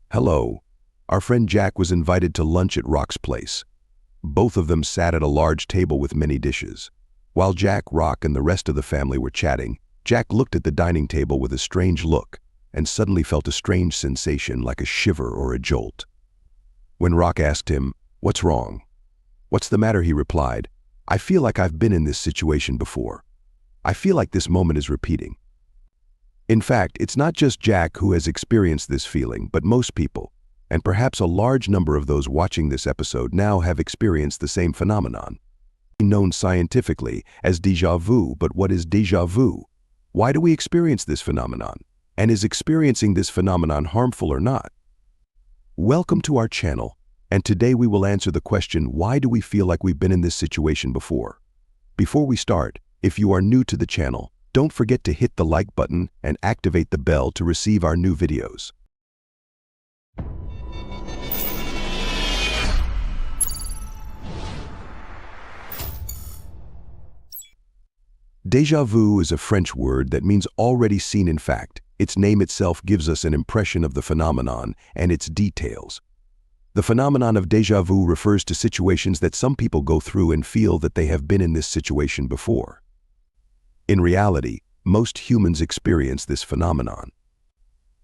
Hello. Our friend Jack was invited to lunch at Rock's place. Both of them sat at a large table with many dishes. While Jack, Rock, and the rest of the family were chatting, Jack looked at the dining table with a strange look and suddenly felt a strange sensation like a shiver or a jolt. When Rock asked him, "What's wrong?" "What's the matter?" he replied, "I feel like I've been in this situation before. I feel like this moment is repeating." In fact, it's not just Jack who has experienced this feeling, but most people, and perhaps a large number of those watching this episode now have experienced the same phenomenon. Known scientifically as déjà vu, but what is déjà vu? Why do we experience this phenomenon? And is experiencing this phenomenon harmful or not? Welcome to our channel, and today we will answer the question, why do we feel like we've been in this situation before? Before we start, if you are new to the channel, don't forget to hit the like button and activate the bell to receive our new videos. Déjà vu is a French word that means already seen. In fact, its name itself gives us an impression of the phenomenon and its details. The phenomenon of déjà vu refers to situations that some people go through and feel that they have been in this situation before. In reality, most humans experience this phenomenon.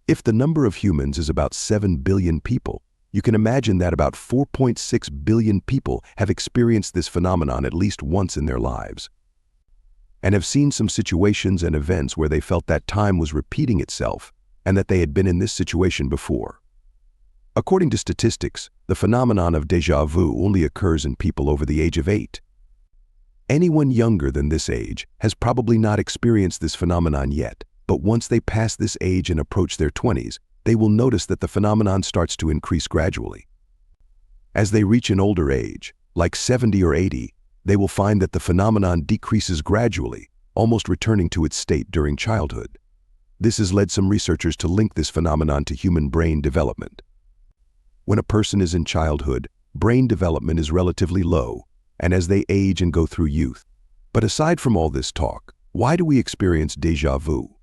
If the number of humans is about 7 billion people, you can imagine that about 4.6 billion people have experienced this phenomenon at least once in their lives, and have seen some situations and events where they felt that time was repeating itself and that they had been in this situation before. According to statistics, the phenomenon of déjà vu only occurs in people over the age of 8. Anyone younger than this age has probably not experienced this phenomenon yet, but once they pass this age and approach their 20s, they will notice that the phenomenon starts to increase gradually. As they reach an older age, like 70 or 80, they will find that the phenomenon decreases gradually, almost returning to its state during childhood. This has led some researchers to link this phenomenon to human brain development. When a person is in childhood, brain development is relatively low, and as they age and go through youth. But aside from all this talk, why do we experience déjà vu?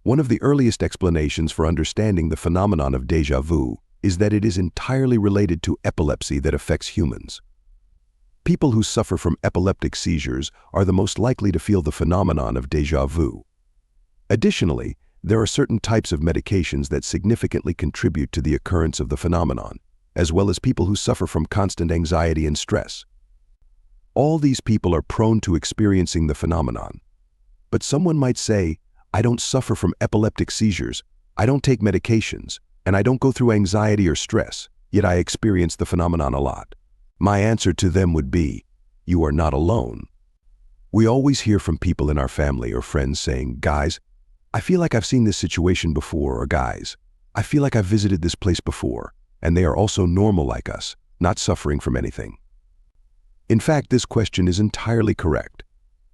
One of the earliest explanations for understanding the phenomenon of déjà vu is that it is entirely related to epilepsy that affects humans. People who suffer from epileptic seizures are the most likely to feel the phenomenon of déjà vu. Additionally, there are certain types of medications that significantly contribute to the occurrence of the phenomenon, as well as people who suffer from constant anxiety and stress. All these people are prone to experiencing the phenomenon. But someone might say, "I don't suffer from epileptic seizures, I don't take medications, and I don't go through anxiety or stress, yet I experience the phenomenon a lot." My answer to them would be, you are not alone. We always hear from people in our family or friends saying, "Guys, I feel like I've seen this situation before," or "Guys, I feel like I've visited this place before," and they are also normal like us, not suffering from anything. In fact, this question is entirely correct.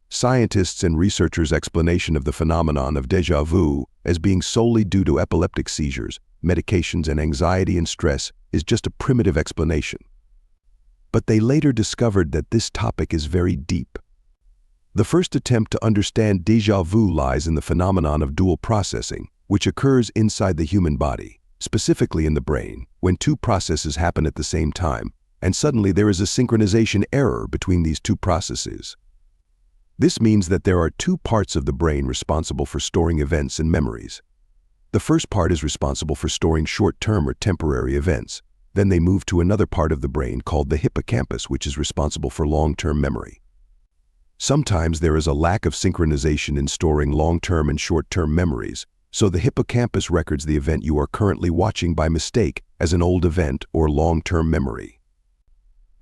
Scientists' and researchers' explanation of the phenomenon of déjà vu as being solely due to epileptic seizures, medications, and anxiety and stress is just a primitive explanation. But they later discovered that this topic is very deep. The first attempt to understand déjà vu lies in the phenomenon of dual processing, which occurs inside the human body, specifically in the brain, when two processes happen at the same time, and suddenly there is a synchronization error between these two processes. This means that there are two parts of the brain responsible for storing events and memories. The first part is responsible for storing short-term or temporary events. Then they move to another part of the brain called the hippocampus, which is responsible for long-term memory. Sometimes there is a lack of synchronization in storing long-term and short-term memories, so the hippocampus records the event you are currently watching by mistake as an old event or long-term memory.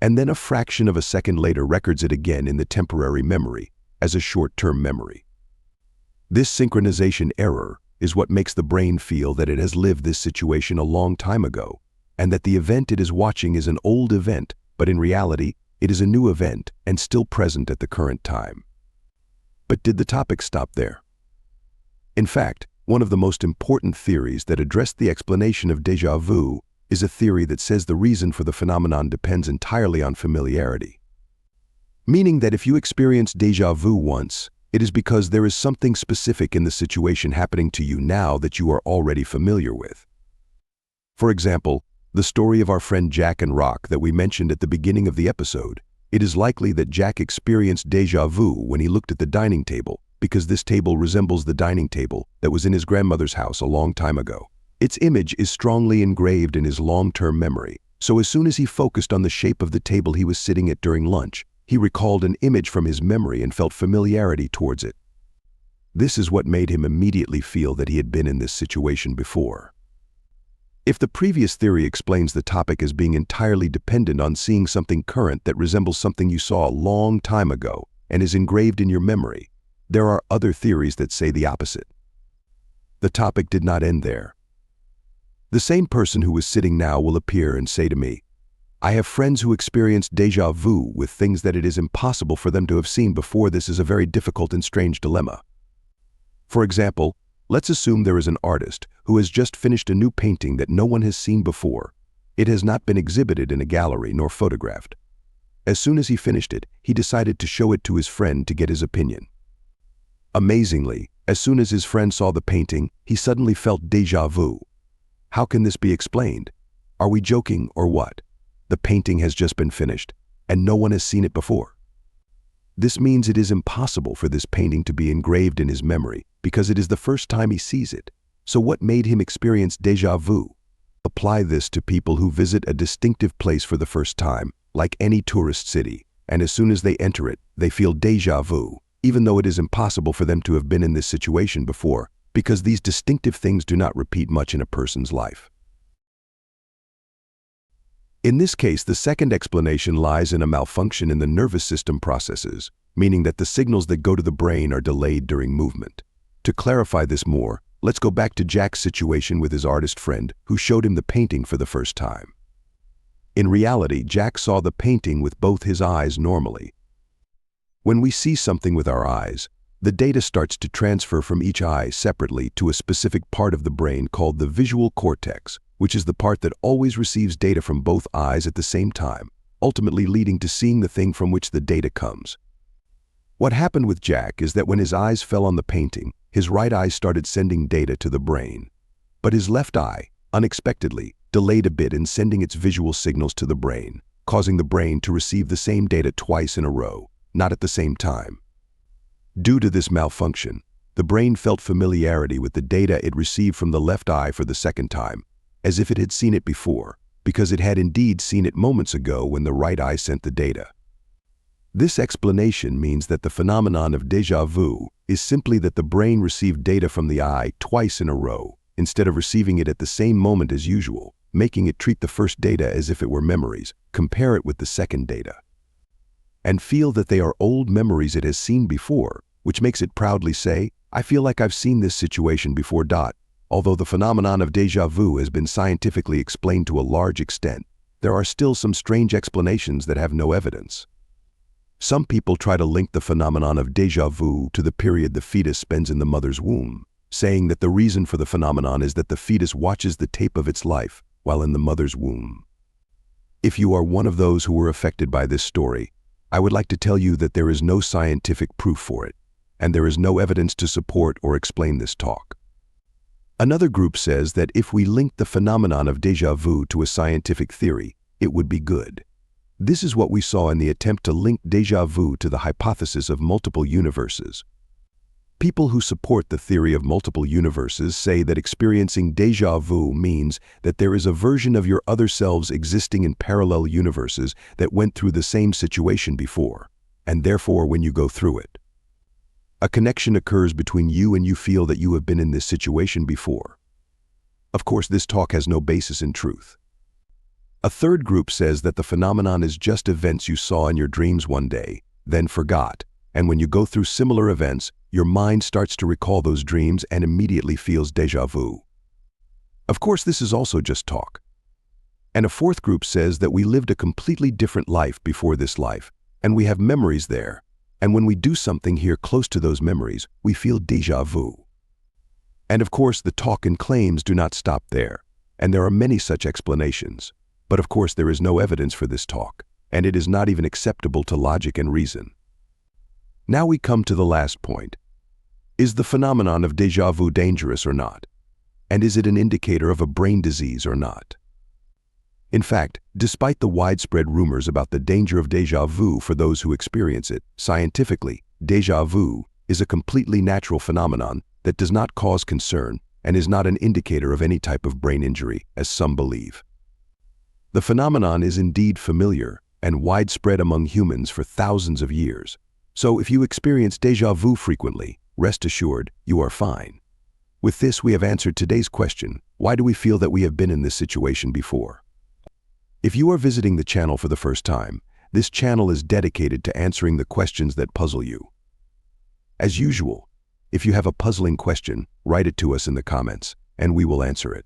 And then a fraction of a second later records it again in the temporary memory as a short-term memory. This synchronization error is what makes the brain feel that it has lived this situation a long time ago, and that the event it is watching is an old event, but in reality, it is a new event and still present at the current time. But did the topic stop there? In fact, one of the most important theories that address the explanation of déjà vu is a theory that says the reason for the phenomenon depends entirely on familiarity. Meaning that if you experience déjà vu once, it is because there is something specific in the situation happening to you now that you are already familiar with. For example, the story of our friend Jack and Rock that we mentioned at the beginning of the episode. It is likely that Jack experienced déjà vu when he looked at the dining table, because this table resembles the dining table that was in his grandmother's house a long time ago. Its image is strongly engraved in his long-term memory, so as soon as he focused on the shape of the table he was sitting at during lunch, he recalled an image from his memory and felt familiarity towards it. This is what made him immediately feel that he had been in this situation before. If the previous theory explains the topic as being entirely dependent on seeing something current that resembles something you saw a long time ago and is engraved in your memory, there are other theories that say the opposite. The topic did not end there. The same person who is sitting now will appear and say to me, "I have friends who experience déjà vu with things that it is impossible for them to have seen before. This is a very difficult and strange dilemma." For example, let's assume there is an artist who has just finished a new painting that no one has seen before. It has not been exhibited in a gallery nor photographed. As soon as he finished it, he decided to show it to his friend to get his opinion. Amazingly, as soon as his friend saw the painting, he suddenly felt déjà vu. How can this be explained? Are we joking or what? The painting has just been finished, and no one has seen it before. This means it is impossible for this painting to be engraved in his memory because it is the first time he sees it. So what made him experience déjà vu? Apply this to people who visit a distinctive place for the first time, like any tourist city, and as soon as they enter it, they feel déjà vu, even though it is impossible for them to have been in this situation before, because these distinctive things do not repeat much in a person's life. In this case, the second explanation lies in a malfunction in the nervous system processes, meaning that the signals that go to the brain are delayed during movement. To clarify this more, let's go back to Jack's situation with his artist friend who showed him the painting for the first time. In reality, Jack saw the painting with both his eyes normally. When we see something with our eyes, the data starts to transfer from each eye separately to a specific part of the brain called the visual cortex, which is the part that always receives data from both eyes at the same time, ultimately leading to seeing the thing from which the data comes. What happened with Jack is that when his eyes fell on the painting, his right eye started sending data to the brain. But his left eye, unexpectedly, delayed a bit in sending its visual signals to the brain, causing the brain to receive the same data twice in a row, not at the same time. Due to this malfunction, the brain felt familiarity with the data it received from the left eye for the second time, as if it had seen it before, because it had indeed seen it moments ago when the right eye sent the data. This explanation means that the phenomenon of déjà vu is simply that the brain received data from the eye twice in a row, instead of receiving it at the same moment as usual, making it treat the first data as if it were memories, compare it with the second data, and feel that they are old memories it has seen before, which makes it proudly say, "I feel like I've seen this situation before." Although the phenomenon of déjà vu has been scientifically explained to a large extent, there are still some strange explanations that have no evidence. Some people try to link the phenomenon of déjà vu to the period the fetus spends in the mother's womb, saying that the reason for the phenomenon is that the fetus watches the tape of its life while in the mother's womb. If you are one of those who were affected by this story, I would like to tell you that there is no scientific proof for it, and there is no evidence to support or explain this talk. Another group says that if we link the phenomenon of déjà vu to a scientific theory, it would be good. This is what we saw in the attempt to link déjà vu to the hypothesis of multiple universes. People who support the theory of multiple universes say that experiencing déjà vu means that there is a version of your other selves existing in parallel universes that went through the same situation before, and therefore when you go through it, a connection occurs between you and you feel that you have been in this situation before. Of course, this talk has no basis in truth. A third group says that the phenomenon is just events you saw in your dreams one day, then forgot, and when you go through similar events, your mind starts to recall those dreams and immediately feels déjà vu. Of course, this is also just talk. And a fourth group says that we lived a completely different life before this life, and we have memories there, and when we do something here close to those memories, we feel déjà vu. And of course, the talk and claims do not stop there, and there are many such explanations. But of course, there is no evidence for this talk, and it is not even acceptable to logic and reason. Now we come to the last point. Is the phenomenon of déjà vu dangerous or not? And is it an indicator of a brain disease or not? In fact, despite the widespread rumors about the danger of déjà vu for those who experience it, scientifically, déjà vu is a completely natural phenomenon that does not cause concern and is not an indicator of any type of brain injury, as some believe. The phenomenon is indeed familiar and widespread among humans for thousands of years. So if you experience déjà vu frequently, rest assured you are fine. With this, we have answered today's question: why do we feel that we have been in this situation before? If you are visiting the channel for the first time, this channel is dedicated to answering the questions that puzzle you. As usual, if you have a puzzling question, write it to us in the comments, and we will answer it.